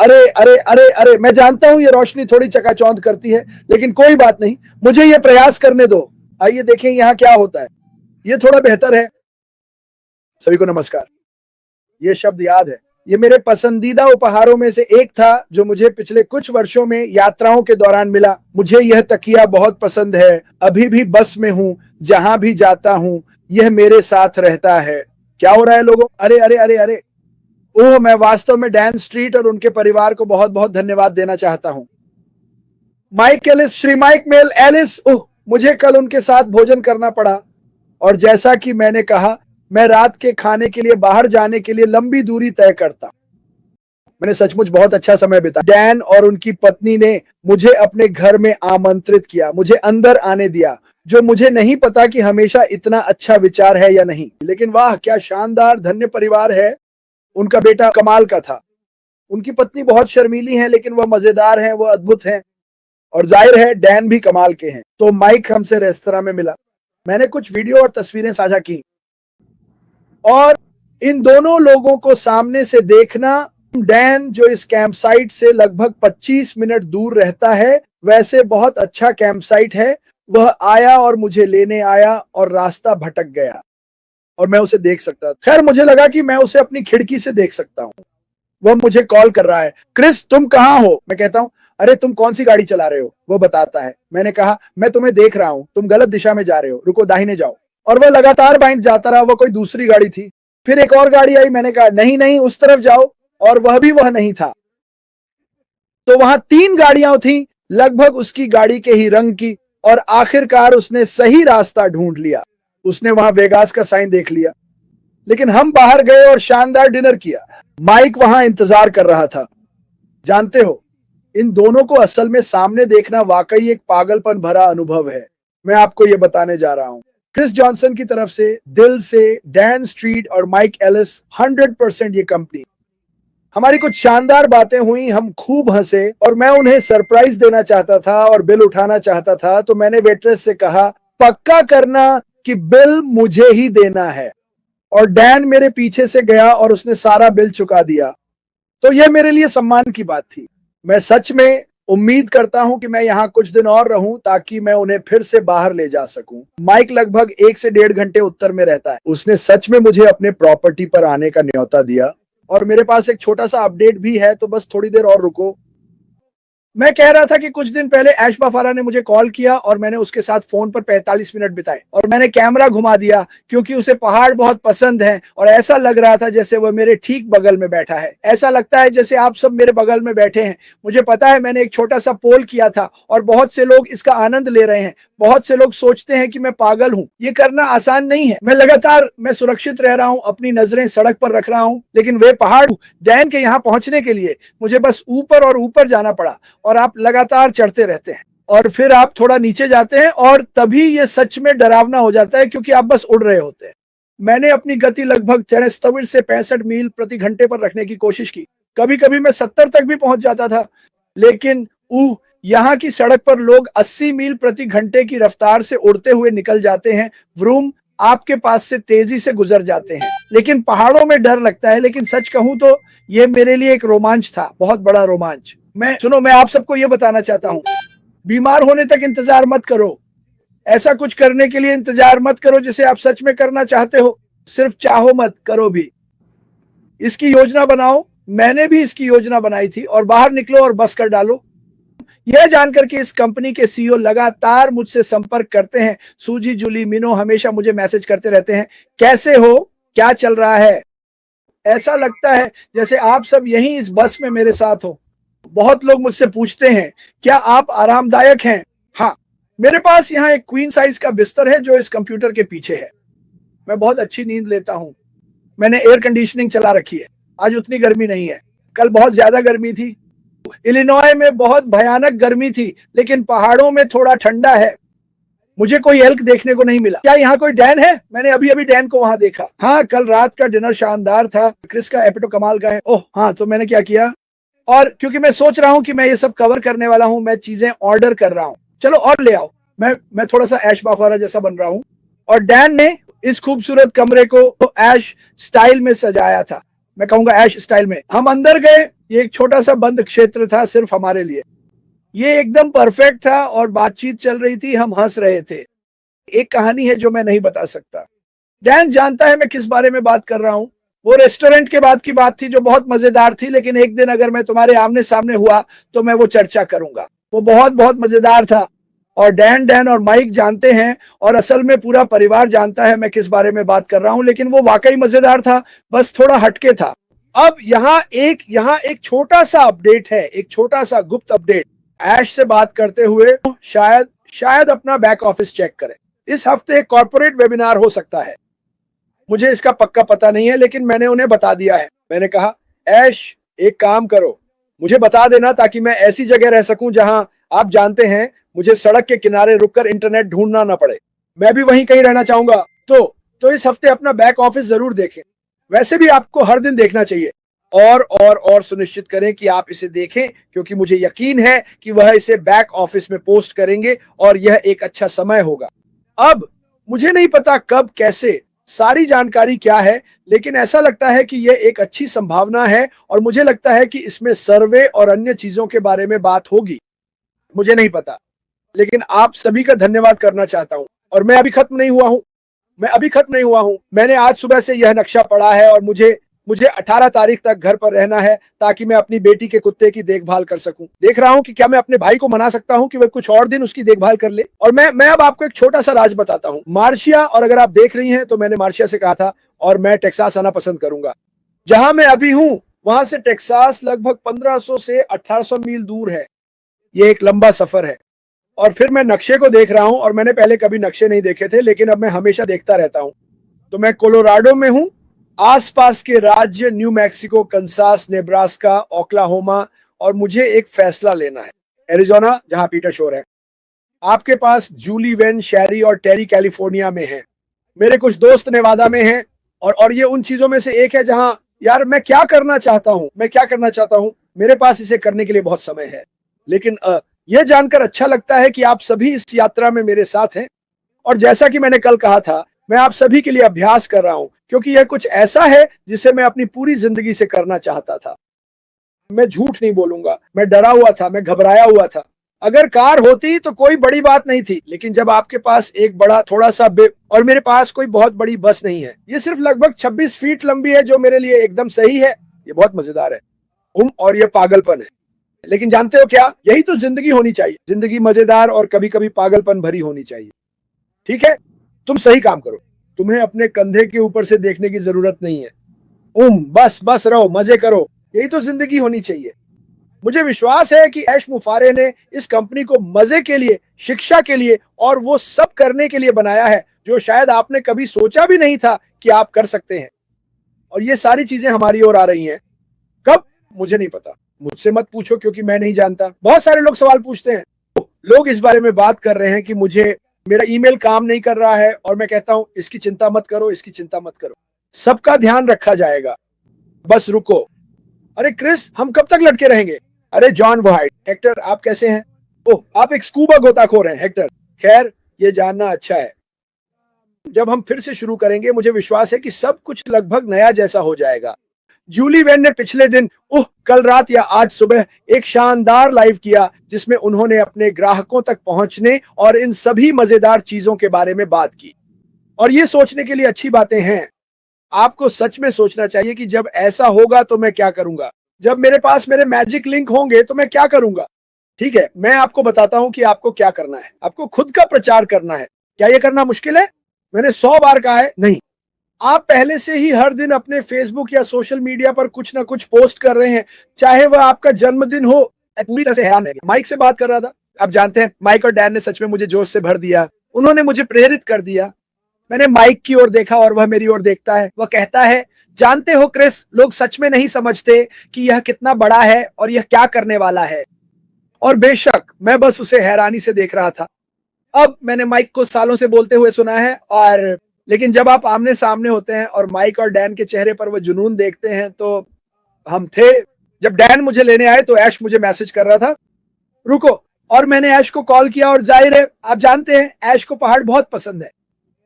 अरे अरे अरे अरे, मैं जानता हूं ये रोशनी थोड़ी चकाचौंध करती है, लेकिन कोई बात नहीं, मुझे ये प्रयास करने दो। आइए देखें यहां क्या होता है। ये थोड़ा बेहतर है। सभी को नमस्कार। ये शब्द याद है, ये मेरे पसंदीदा उपहारों में से एक था जो मुझे पिछले कुछ वर्षों में यात्राओं के दौरान मिला। मुझे यह तकिया बहुत पसंद है। अभी भी बस में हूं, जहां भी जाता हूं यह मेरे साथ रहता है। क्या हो रहा है लोगों? अरे अरे अरे अरे, ओह, मैं वास्तव में डैन स्ट्रीट और उनके परिवार को बहुत बहुत धन्यवाद देना चाहता हूं। Mike Ellis, Shri Mike Mel Ellis, oh, मुझे कल उनके साथ भोजन करना पड़ा और जैसा कि मैंने कहा, मैं रात के खाने के लिए बाहर जाने के लिए लंबी दूरी तय करता। मैंने सचमुच बहुत अच्छा समय बिताया। डैन और उनकी पत्नी ने मुझे अपने घर में आमंत्रित किया, मुझे अंदर आने दिया, जो मुझे नहीं पता कि हमेशा इतना अच्छा विचार है या नहीं, लेकिन वाह क्या शानदार धन्य परिवार है। उनका बेटा कमाल का था। उनकी पत्नी बहुत शर्मीली हैं, लेकिन वह मजेदार हैं, वह अद्भुत हैं, और जाहिर है डैन भी कमाल के हैं। तो माइक हमसे रेस्तरां में मिला। मैंने कुछ वीडियो और तस्वीरें साझा की, और इन दोनों लोगों को सामने से देखना, डैन जो इस कैंप साइट से लगभग 25 मिनट दूर रहता है, वैसे बहुत अच्छा कैंप साइट है, वह आया और मुझे लेने आया और रास्ता भटक गया और मैं उसे देख सकता था। खैर, मुझे लगा कि मैं उसे अपनी खिड़की से देख सकता हूं। वह मुझे कॉल कर रहा है, क्रिस तुम कहां हो? मैं कहता हूं, अरे तुम कौन सी गाड़ी चला रहे हो? वो बताता है, मैंने कहा, मैं तुम्हें देख रहा हूं, तुम गलत दिशा में जा रहे हो, रुको दाहिने जाओ। और वह लगातार बाइंड जाता रहा। वह कोई दूसरी गाड़ी थी। फिर एक और गाड़ी आई। मैंने कहा, नहीं नहीं, उस तरफ जाओ, और वह भी वह नहीं था। तो वहां 3 गाड़ियां थीं, लगभग उसकी गाड़ी के ही रंग की, और आखिरकार उसने सही रास्ता ढूंढ लिया। उसने वहां वेगास का साइन देख लिया। लेकिन हम बाहर गए और शानदार डिनर किया। माइक वहां इंतजार कर रहा था। जानते हो, इन दोनों को असल में सामने देखना वाकई एक पागलपन भरा अनुभव है। मैं आपको यह बताने जा रहा हूं। क्रिस जॉनसन की तरफ से दिल से डैन स्ट्रीट और माइक एलिस 100% ये कंपनी। हमारी कुछ शानदार बातें हुई, हम खूब हंसे, और मैं उन्हें सरप्राइज देना चाहता था और बिल उठाना चाहता था। तो मैंने वेट्रेस से कहा, पक्का करना कि बिल मुझे ही देना है। और डैन मेरे पीछे से गया और उसने सारा बिल चुका दिया। तो यह मेरे लिए सम्मान की बात थी। मैं सच में उम्मीद करता हूं कि मैं यहां कुछ दिन और रहूं ताकि मैं उन्हें फिर से बाहर ले जा सकूं। माइक लगभग 1 से 1.5 घंटे उत्तर में रहता है। उसने सच में मुझे अपने प्रॉपर्टी पर आने का न्योता दिया, और मेरे पास एक छोटा सा अपडेट भी है, तो बस थोड़ी देर और रुको। मैं कह रहा था कि कुछ दिन पहले ऐश बाफारा ने मुझे कॉल किया और मैंने उसके साथ फोन पर 45 मिनट बिताए, और मैंने कैमरा घुमा दिया क्योंकि उसे पहाड़ बहुत पसंद है, और ऐसा लग रहा था जैसे वह मेरे ठीक बगल में बैठा है। ऐसा लगता है जैसे आप सब मेरे बगल में बैठे हैं। मुझे पता है, मैंने एक छोटा सा पोल किया था और बहुत से लोग इसका आनंद ले रहे हैं। बहुत से लोग सोचते हैं कि मैं पागल हूं। ये करना आसान नहीं है। मैं सुरक्षित रह रहा हूं, अपनी नजरें सड़क पर रख रहा हूं, लेकिन वे पहाड़, डैन के यहां पहुंचने के लिए मुझे बस ऊपर और ऊपर जाना पड़ा, और आप लगातार चढ़ते रहते हैं और फिर आप थोड़ा नीचे जाते हैं, और तभी ये सच में डरावना हो जाता है क्योंकि आप बस उड़ रहे होते हैं। मैंने अपनी गति लगभग 63 से 65 मील प्रति घंटे पर रखने की कोशिश की। कभी कभी मैं 70 तक भी पहुंच जाता था, लेकिन यहाँ की सड़क पर लोग 80 मील प्रति घंटे की रफ्तार से उड़ते हुए निकल जाते हैं। व्रूम आपके पास से तेजी से गुजर जाते हैं। लेकिन पहाड़ों में डर लगता है। लेकिन सच कहूं तो यह मेरे लिए एक रोमांच था, बहुत बड़ा रोमांच। मैं आप सबको यह बताना चाहता हूं, बीमार होने तक इंतजार मत करो। ऐसा कुछ करने के लिए इंतजार मत करो जिसे आप सच में करना चाहते हो। सिर्फ चाहो मत, करो भी। इसकी योजना बनाओ। मैंने भी इसकी योजना बनाई थी। और बाहर निकलो और बस कर डालो। यह जानकर कि इस कंपनी के सीईओ लगातार मुझसे संपर्क करते हैं। सूजी, जूली, मिनो हमेशा मुझे मैसेज करते रहते हैं, कैसे हो, क्या चल रहा है। ऐसा लगता है जैसे आप सब यहीं इस बस में मेरे साथ हो। बहुत लोग मुझसे पूछते हैं, क्या आप आरामदायक हैं? हाँ, मेरे पास यहाँ एक क्वीन साइज का बिस्तर है जो इस कंप्यूटर के पीछे है। मैं बहुत अच्छी नींद लेता हूँ। मैंने एयर कंडीशनिंग चला रखी है। आज उतनी गर्मी नहीं है। कल बहुत ज्यादा गर्मी थी। इलिनॉय में बहुत भयानक गर्मी थी, लेकिन पहाड़ों में थोड़ा ठंडा है। मुझे कोई एल्क देखने को नहीं मिला। क्या यहाँ कोई डैन है? मैंने अभी अभी डैन को वहां देखा। हाँ, कल रात का डिनर शानदार था। क्रिस का एपिटो कमाल का है। ओह हाँ, तो मैंने क्या किया, और क्योंकि मैं सोच रहा हूँ कि मैं ये सब कवर करने वाला हूँ, मैं चीजें ऑर्डर कर रहा हूँ। चलो और ले आओ। मैं थोड़ा सा ऐश बाफारा जैसा बन रहा हूँ। और डैन ने इस खूबसूरत कमरे को ऐश स्टाइल में सजाया था। मैं कहूंगा ऐश स्टाइल में। हम अंदर गए, ये एक छोटा सा बंद क्षेत्र था सिर्फ हमारे लिए। ये एकदम परफेक्ट था और बातचीत चल रही थी, हम हंस रहे थे। एक कहानी है जो मैं नहीं बता सकता। डैन जानता है मैं किस बारे में बात कर रहा हूं। वो रेस्टोरेंट के बाद की बात थी जो बहुत मजेदार थी, लेकिन एक दिन अगर मैं तुम्हारे आमने सामने हुआ तो मैं वो चर्चा करूंगा। वो बहुत बहुत मजेदार था और डैन और माइक जानते हैं और असल में पूरा परिवार जानता है मैं किस बारे में बात कर रहा हूं, लेकिन वो वाकई मजेदार था, बस थोड़ा हटके था। अब यहाँ एक छोटा सा अपडेट है, एक छोटा सा गुप्त अपडेट। ऐश से बात करते हुए शायद अपना बैक ऑफिस चेक करें। इस हफ्ते एक कॉर्पोरेट वेबिनार हो सकता है, मुझे इसका पक्का पता नहीं है, लेकिन मैंने उन्हें बता दिया है। मैंने कहा ऐश एक काम करो, मुझे बता देना ताकि मैं ऐसी जगह रह सकूं जहां आप जानते हैं मुझे सड़क के किनारे रुककर इंटरनेट ढूंढना ना पड़े। मैं भी वहीं कहीं रहना चाहूंगा। तो इस हफ्ते अपना बैक ऑफिस जरूर देखें। वैसे भी आपको हर दिन देखना चाहिए और सुनिश्चित करें कि आप इसे देखें, क्योंकि मुझे यकीन है कि वह इसे बैक ऑफिस में पोस्ट करेंगे और यह एक अच्छा समय होगा। अब मुझे नहीं पता कब, कैसे, सारी जानकारी क्या है, लेकिन ऐसा लगता है कि यह एक अच्छी संभावना है और मुझे लगता है कि इसमें सर्वे और अन्य चीजों के बारे में बात होगी। मुझे नहीं पता, लेकिन आप सभी का धन्यवाद करना चाहता हूं। और मैं अभी खत्म नहीं हुआ हूं। मैंने आज सुबह से यह नक्शा पढ़ा है और मुझे 18 तारीख तक घर पर रहना है ताकि मैं अपनी बेटी के कुत्ते की देखभाल कर सकूं। देख रहा हूं कि क्या मैं अपने भाई को मना सकता हूं कि वह कुछ और दिन उसकी देखभाल कर ले। और मैं अब आपको एक छोटा सा राज बताता हूं। मार्शिया, और अगर आप देख रही हैं तो मैंने मार्शिया से कहा था और मैं टेक्सास आना पसंद करूंगा। जहां मैं अभी हूं वहां से टेक्सास लगभग 1500 से 1800 मील दूर है। ये एक लंबा सफर है। और फिर मैं नक्शे को देख रहा हूं और मैंने पहले कभी नक्शे नहीं देखे थे, लेकिन अब मैं हमेशा देखता रहता हूं। तो मैं कोलोराडो में हूं, आसपास के राज्य new Mexico, Kansas, Nebraska, Oklahoma, और मुझे एक फैसला लेना है। एरिजोना, जहां पीटर शोर है। आपके पास जूली, वेन, शैरी और टेरी कैलिफोर्निया में हैं। मेरे कुछ दोस्त नेवादा में हैं और ये उन चीजों में से एक है जहां यार मैं क्या करना चाहता हूं। मेरे पास इसे करने के लिए बहुत समय है, लेकिन यह जानकर अच्छा लगता है कि आप सभी इस यात्रा में मेरे साथ हैं। और जैसा कि मैंने कल कहा था, मैं आप सभी के लिए अभ्यास कर रहा हूं, क्योंकि यह कुछ ऐसा है जिसे मैं अपनी पूरी जिंदगी से करना चाहता था। मैं झूठ नहीं बोलूंगा, मैं डरा हुआ था, मैं घबराया हुआ था। अगर कार होती तो कोई बड़ी बात नहीं थी, लेकिन जब आपके पास एक बड़ा थोड़ा सा और मेरे पास कोई बहुत बड़ी बस नहीं है। ये सिर्फ लगभग 26 फीट लंबी है, जो मेरे लिए एकदम सही है। ये बहुत मजेदार है और ये पागलपन है, लेकिन जानते हो क्या, यही तो जिंदगी होनी चाहिए। जिंदगी मजेदार और कभी कभी पागलपन भरी होनी चाहिए। ठीक है, तुम सही काम करो, तुम्हें अपने कंधे के ऊपर से देखने की जरूरत नहीं है। बस रहो, मजे करो, यही तो जिंदगी होनी चाहिए। मुझे विश्वास है कि ऐश मुफारे ने इस कंपनी को मजे के लिए, शिक्षा के लिए और वो सब करने के लिए बनाया है जो शायद आपने कभी सोचा भी नहीं था कि आप कर सकते हैं। और ये सारी चीजें हमारी ओर आ रही हैं। कब, मुझे नहीं पता, मुझसे मत पूछो क्योंकि मैं नहीं जानता। बहुत सारे लोग सवाल पूछते हैं, लोग इस बारे में बात कर रहे हैं कि मेरा ईमेल काम नहीं कर रहा है, और मैं कहता हूं इसकी चिंता मत करो, सबका ध्यान रखा जाएगा, बस रुको। अरे क्रिस, हम कब तक लटके रहेंगे? अरे जॉन वाइट, हेक्टर आप कैसे हैं? ओह, आप एक स्कूबा गोताखोर हैं हेक्टर। खैर, ये जानना अच्छा है। जब हम फिर से शुरू करेंगे, मुझे विश्वास है कि सब कुछ लगभग नया जैसा हो जाएगा। जूली वेन ने पिछले दिन, कल रात या आज सुबह, एक शानदार लाइव किया जिसमें उन्होंने अपने ग्राहकों तक पहुंचने और इन सभी मजेदार चीजों के बारे में बात की। और ये सोचने के लिए अच्छी बातें हैं। आपको सच में सोचना चाहिए कि जब ऐसा होगा तो मैं क्या करूंगा, जब मेरे पास मेरे मैजिक लिंक होंगे तो मैं क्या करूंगा। ठीक है, मैं आपको बताता हूं कि आपको क्या करना है। आपको खुद का प्रचार करना है। क्या यह करना मुश्किल है? मैंने 100 बार कहा है, नहीं। आप पहले से ही हर दिन अपने फेसबुक या सोशल मीडिया पर कुछ ना कुछ पोस्ट कर रहे हैं, चाहे वह आपका जन्मदिन हो। पूरी तरह से हैरान है। माइक से बात कर रहा था, आप जानते हैं माइक और डैन ने सच में मुझे जोश से भर दिया। उन्होंने मुझे प्रेरित कर दिया। मैंने माइक की ओर देखा और वह मेरी ओर देखता है। वह कहता है, जानते हो क्रिस, लोग सच में नहीं समझते कि यह कितना बड़ा है और यह क्या करने वाला है। और बेशक मैं बस उसे हैरानी से देख रहा था। अब मैंने माइक को सालों से बोलते हुए सुना है, लेकिन जब आप आमने सामने होते हैं और माइक और डैन के चेहरे पर वो जुनून देखते हैं, तो हम थे। जब डैन मुझे लेने आए तो ऐश मुझे मैसेज कर रहा था, रुको, और मैंने ऐश को कॉल किया। और जाहिर है, आप जानते हैं ऐश को पहाड़ बहुत पसंद है।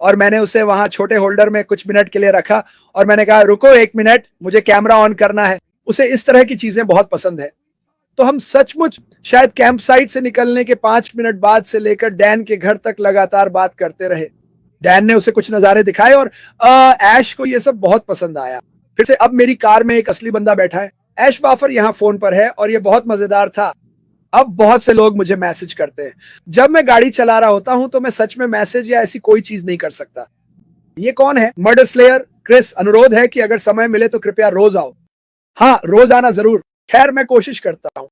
और मैंने उसे वहां छोटे होल्डर में कुछ मिनट के लिए रखा और मैंने कहा रुको 1 मिनट, मुझे कैमरा ऑन करना है। उसे इस तरह की चीजें बहुत पसंद है। तो हम सचमुच शायद कैंप साइट से निकलने के 5 मिनट बाद से लेकर डैन के घर तक लगातार बात करते रहे। डैन ने उसे कुछ नजारे दिखाए और ऐश को ये सब बहुत पसंद आया। फिर से अब मेरी कार में एक असली बंदा बैठा है। ऐश बाफर यहाँ फोन पर है और ये बहुत मजेदार था। अब बहुत से लोग मुझे मैसेज करते हैं। जब मैं गाड़ी चला रहा होता हूं तो मैं सच में मैसेज या ऐसी कोई चीज नहीं कर सकता। ये कौन है? Murder slayer Chris. अनुरोध है कि अगर समय मिले तो कृपया रोज आओ। हाँ, रोज आना जरूर। खैर, मैं कोशिश करता हूँ।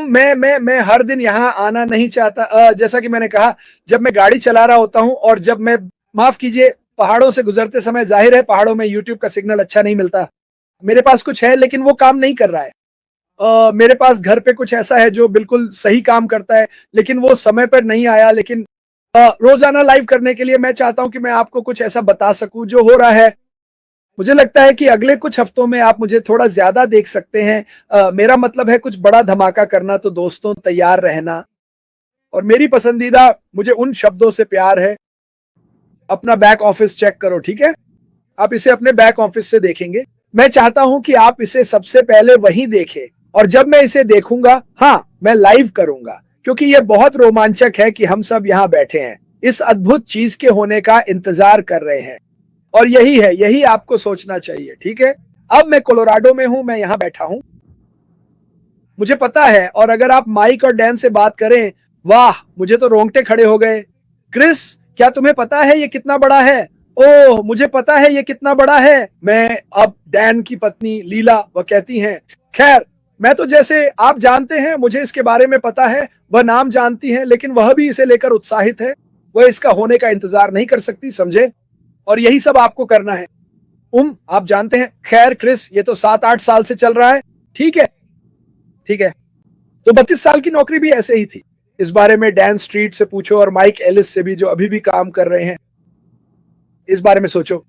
मैं हर दिन यहाँ आना नहीं चाहता। जैसा कि मैंने कहा, जब मैं गाड़ी चला रहा होता हूँ और जब मैं, माफ कीजिए, पहाड़ों से गुजरते समय, जाहिर है पहाड़ों में यूट्यूब का सिग्नल अच्छा नहीं मिलता। मेरे पास कुछ है लेकिन वो काम नहीं कर रहा है। मेरे पास घर पे कुछ ऐसा है जो बिल्कुल सही काम करता है लेकिन वो समय पर नहीं आया। लेकिन रोजाना लाइव करने के लिए मैं चाहता हूं कि मैं आपको कुछ ऐसा बता सकूं जो हो रहा है। मुझे लगता है कि अगले कुछ हफ्तों में आप मुझे थोड़ा ज्यादा देख सकते हैं। मेरा मतलब है कुछ बड़ा धमाका करना। तो दोस्तों, तैयार रहना। और मेरी पसंदीदा, मुझे उन शब्दों से प्यार है। अपना बैक ऑफिस चेक करो, ठीक है? आप इसे अपने बैक ऑफिस से देखेंगे। मैं चाहता हूं कि आप इसे सबसे पहले वहीं देखें और जब मैं इसे देखूंगा, हाँ, मैं लाइव करूंगा, क्योंकि यह बहुत रोमांचक है कि हम सब यहाँ बैठे हैं, इस अद्भुत चीज के होने का इंतजार कर रहे हैं। और यही है, यही आपको सोचना चाहिए, ठीक है? अब मैं कोलोराडो में हूं, मैं यहाँ बैठा हूं, मुझे पता है। और अगर आप माइक और डैन से बात करें, वाह, मुझे तो रोंगटे खड़े हो गए। क्रिस, क्या तुम्हें पता है ये कितना बड़ा है? ओह, मुझे पता है ये कितना बड़ा है। मैं अब डैन की पत्नी लीला, वह कहती हैं, खैर, मैं तो, जैसे आप जानते हैं, मुझे इसके बारे में पता है। वह नाम जानती है लेकिन वह भी इसे लेकर उत्साहित है। वह इसका होने का इंतजार नहीं कर सकती, समझे? और यही सब आपको करना है। आप जानते हैं। खैर क्रिस, ये तो 7-8 साल से चल रहा है। ठीक है, ठीक है। तो 32 साल की नौकरी भी ऐसे ही थी। इस बारे में डैन स्ट्रीट से पूछो और माइक एलिस से भी, जो अभी भी काम कर रहे हैं। इस बारे में सोचो।